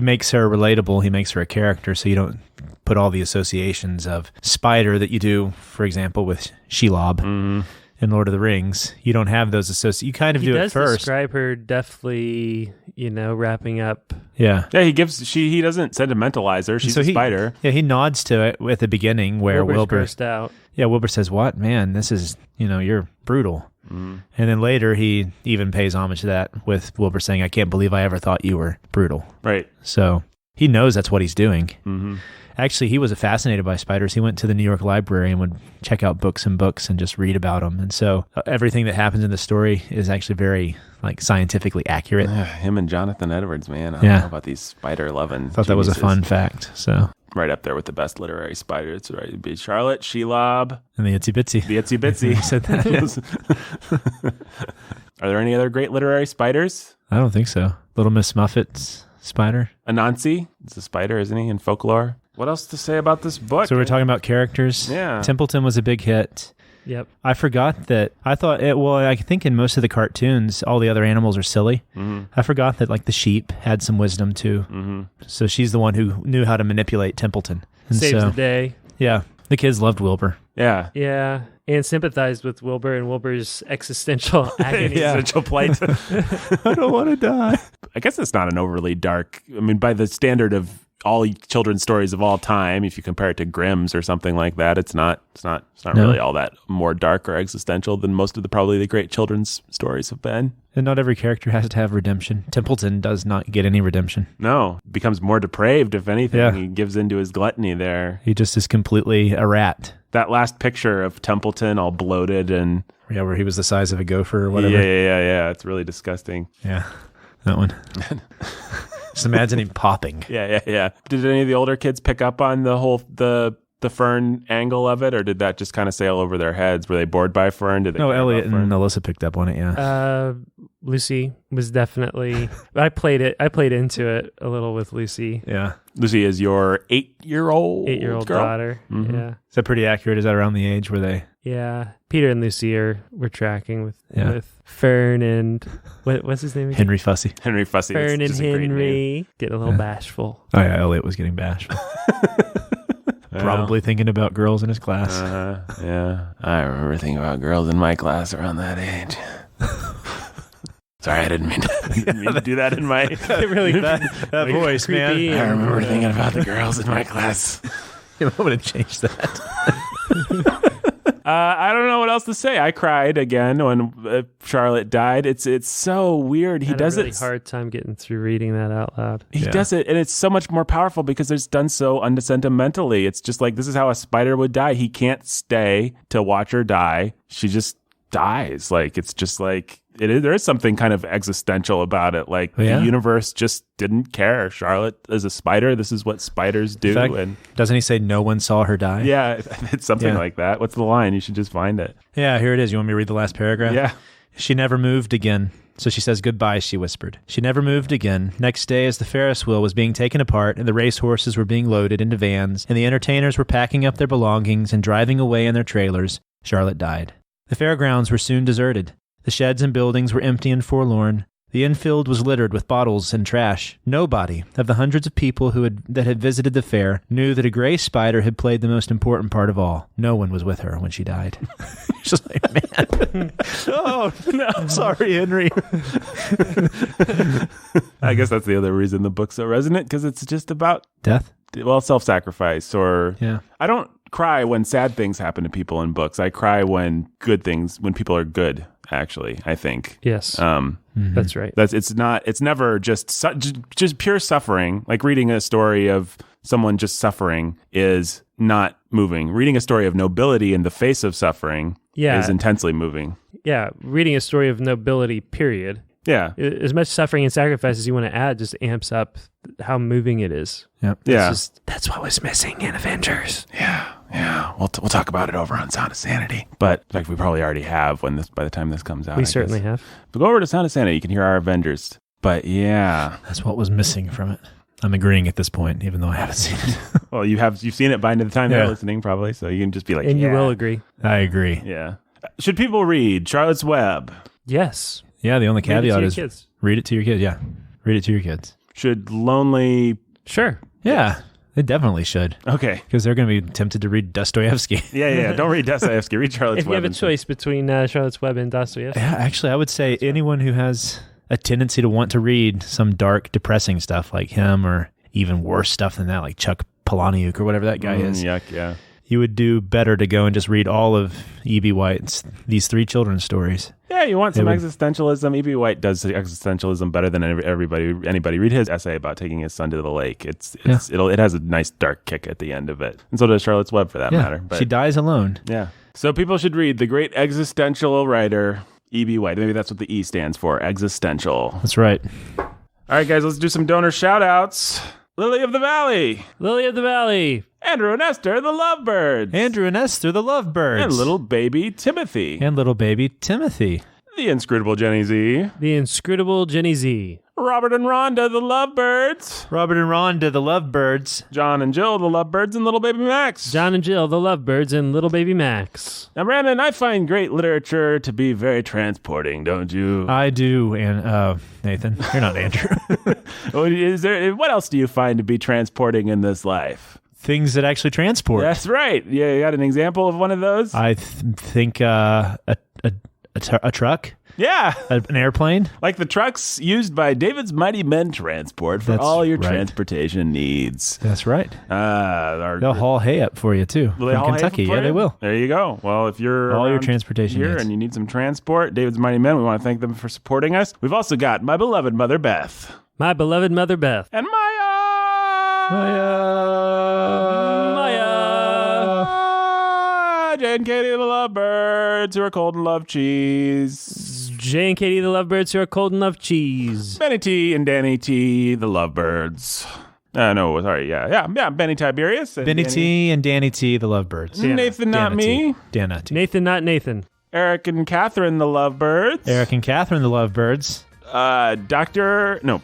makes her relatable. He makes her a character. So you don't put all the associations of spider that you do, for example, with Shelob in Lord of the Rings. You don't have those associations. You kind of do it first. He does describe her deftly, wrapping up. Yeah. Yeah, he doesn't sentimentalize her. She's a spider. Yeah, he nods to it at the beginning where Wilbur burst out. Yeah, Wilbur says, "What? Man, this is, you're brutal." Mm-hmm. And then later he even pays homage to that with Wilbur saying, "I can't believe I ever thought you were brutal." Right. So he knows that's what he's doing. Mm-hmm. Actually, he was fascinated by spiders. He went to the New York Library and would check out books and just read about them. And so everything that happens in the story is actually very scientifically accurate. Him and Jonathan Edwards, man. I don't know about these spider loving. Thought that was a fun fact. So right up there with the best literary spider. It's right. It'd be Charlotte, Shelob, and the Itsy Bitsy. The Itsy Bitsy. I said that. Are there any other great literary spiders? I don't think so. Little Miss Muffet's spider. Anansi is a spider, isn't he, in folklore? What else to say about this book? So we're talking about characters. Yeah. Templeton was a big hit. Yep. I forgot that. I thought I think in most of the cartoons, all the other animals are silly. Mm-hmm. I forgot that the sheep had some wisdom too. Mm-hmm. So she's the one who knew how to manipulate Templeton. And Saves the day. Yeah. The kids loved Wilbur. Yeah. Yeah. And sympathized with Wilbur and Wilbur's existential agony. Existential plight. I don't want to die. I guess it's not an overly dark. I mean, by the standard of all children's stories of all time, if you compare it to Grimm's or something like that, it's not really all that more dark or existential than most of the great children's stories have been. And not every character has to have redemption. Templeton does not get any redemption. No, becomes more depraved, if anything. Yeah. He gives into his gluttony there. He just is completely a rat. That last picture of Templeton all bloated and... Yeah, where he was the size of a gopher or whatever. Yeah. It's really disgusting. Yeah, that one. Just imagine him popping. Yeah. Did any of the older kids pick up on the Fern angle of it, or did that just kind of sail over their heads? Were they bored by Fern? No, Elliot and Alyssa picked up on it, yeah. Lucy was definitely... I played into it a little with Lucy. Yeah. Lucy is your 8-year-old girl? daughter. Mm-hmm. Yeah. Is that pretty accurate? Is that around the age where they... Yeah. Peter and Lucy were tracking with Fern and... What's his name again? Henry Fussy. Fern and Henry. Getting a little bashful. Oh, yeah. Elliot was getting bashful. Probably thinking about girls in his class. Yeah. I remember thinking about girls in my class around that age. Sorry, I didn't mean to do that in my... really that voice, man. I remember thinking about the girls in my class. I'm going to change that. I don't know what else to say. I cried again when Charlotte died. It's so weird. He does it. I had a really hard time getting through reading that out loud. He does it, and it's so much more powerful because it's done so unsentimentally. It's just like, this is how a spider would die. He can't stay to watch her die. She just dies. Like, it's just like, there is something kind of existential about it. Like, Yeah. the universe just didn't care. Charlotte is a spider. This is what spiders do. In fact, And doesn't he say no one saw her die? yeah, it's something Yeah. like that. What's the line? You should just find it. Yeah, here it is. You want me to read the last paragraph? Yeah. She never moved again. So she says goodbye, she whispered. She never moved again. Next day, as the Ferris wheel was being taken apart and the race horses were being loaded into vans and the entertainers were packing up their belongings and driving away in their trailers, Charlotte died. The fairgrounds were soon deserted. The sheds and buildings were empty and forlorn. The infield was littered with bottles and trash. Nobody of the hundreds of people that had visited the fair knew that a gray spider had played the most important part of all. No one was with her when she died. Just like, man. Oh, no. Sorry, Henry. I guess that's the other reason the book's so resonant, because it's just about, Death? well, self-sacrifice. Or Yeah. I don't cry when sad things happen to people in books. I cry when when people are good, actually, I think. Yes, that's right. It's never just pure suffering. Like, reading a story of someone just suffering is not moving. Reading a story of nobility in the face of suffering is intensely moving. Yeah, reading a story of nobility, period. Yeah. As much suffering and sacrifice as you want to add just amps up how moving it is. Yep. Yeah. That's what was missing in Avengers. Yeah. We'll talk about it over on Sound of Sanity. But in fact, we probably already have by the time this comes out. We certainly have. But go over to Sound of Sanity, you can hear our Avengers. But yeah. That's what was missing from it. I'm agreeing at this point, even though I haven't seen it. Well, you've seen it by the time they're listening, probably. So you can just be like, and you will agree. I agree. Yeah. Should people read Charlotte's Web? Yes. Yeah, the only caveat is kids. read it to your kids. Yeah, read it to your kids. Should lonely... Sure. Yeah, they definitely should. Okay. Because they're going to be tempted to read Dostoevsky. Yeah. Don't read Dostoevsky. Read Charlotte's If you Web. have a choice between Charlotte's Web and Dostoevsky. Yeah, actually, I would say anyone who has a tendency to want to read some dark, depressing stuff like him, or even worse stuff than that, like Chuck Palahniuk or whatever that guy is. Yuck, yeah. You would do better to go and just read all of E.B. White's these 3 children's stories. Yeah, you want some existentialism. E.B. White does existentialism better than anybody. Read his essay about taking his son to the lake. It has a nice dark kick at the end of it, and so does Charlotte's Web for that matter. But, she dies alone. Yeah, so people should read the great existential writer E.B. White. Maybe that's what the E stands for, existential. That's right. All right, guys, let's do some donor shout-outs. Lily of the Valley. Lily of the Valley. Andrew and Esther, the Lovebirds. Andrew and Esther, the Lovebirds. And little baby Timothy. And little baby Timothy. The inscrutable Jenny Z. The inscrutable Jenny Z. Robert and Rhonda, the Lovebirds. Robert and Rhonda, the Lovebirds. John and Jill, the Lovebirds, and little baby Max. John and Jill, the Lovebirds, and little baby Max. Now, Brandon, I find great literature to be very transporting, don't you? I do, and Nathan, you're not Andrew. What else do you find to be transporting in this life? Things that actually transport. That's right. Yeah, you got an example of one of those? I think a truck. Yeah. An airplane. Like the trucks used by David's Mighty Men Transport for all your transportation needs. That's right. They'll haul hay up for you, too. Will they haul Kentucky. hay for you? They will. There you go. Well, if you're all your transportation here needs. and you need some transport, David's Mighty Men, we want to thank them for supporting us. We've also got my beloved mother, Beth. My beloved mother, Beth. And Maya, Jay and Katie, the Lovebirds, who are cold and love cheese. Jay and Katie, the Lovebirds, who are cold and love cheese. Benny T and Danny T, the Lovebirds. Benny Tiberius. Benny T and Danny T, the Lovebirds. Nathan, not me. Dana T. Nathan, not Nathan. Eric and Catherine, the Lovebirds. Eric and Catherine, the Lovebirds.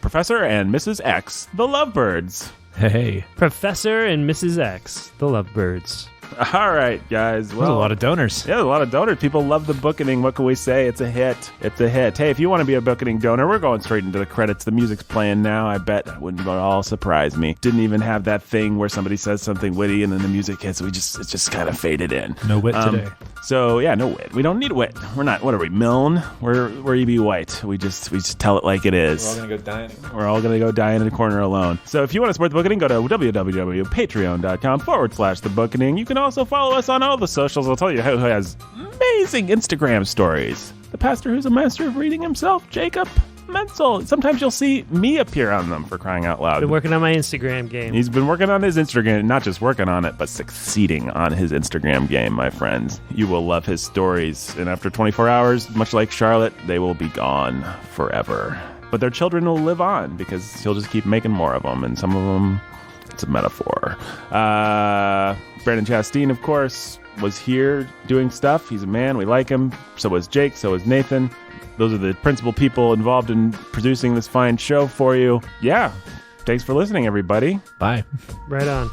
Professor and Mrs. X, the Lovebirds. Hey. Professor and Mrs. X, the Lovebirds. All right, guys. Well, there's a lot of donors. Yeah, a lot of donors. People love the Bookening. What can we say? It's a hit. It's a hit. Hey, if you want to be a Bookening donor, we're going straight into the credits. The music's playing now. I bet that wouldn't at all surprise me. Didn't even have that thing where somebody says something witty and then the music hits. It's just kind of faded in. No wit today. So yeah, no wit. We don't need wit. We're not. What are we, Milne? We're E.B. White. We just tell it like it is. We're all gonna go die in a corner alone. So if you want to support the Bookening, go to www.patreon.com/thebookening. You can also follow us on all the socials. I'll tell you who has amazing Instagram stories. The pastor who's a master of reading himself, Jacob. mental. Sometimes you'll see me appear on them, for crying out loud. Been working on my Instagram game. He's been working on his Instagram, not just working on it, but succeeding on his Instagram game, my friends. You will love his stories. And after 24 hours, much like Charlotte, they will be gone forever. But their children will live on because he'll just keep making more of them. And some of them, it's a metaphor. Brandon Chastain, of course, was here doing stuff. He's a man. We like him. So was Jake. So was Nathan. Those are the principal people involved in producing this fine show for you. Yeah. Thanks for listening, everybody. Bye. Right on.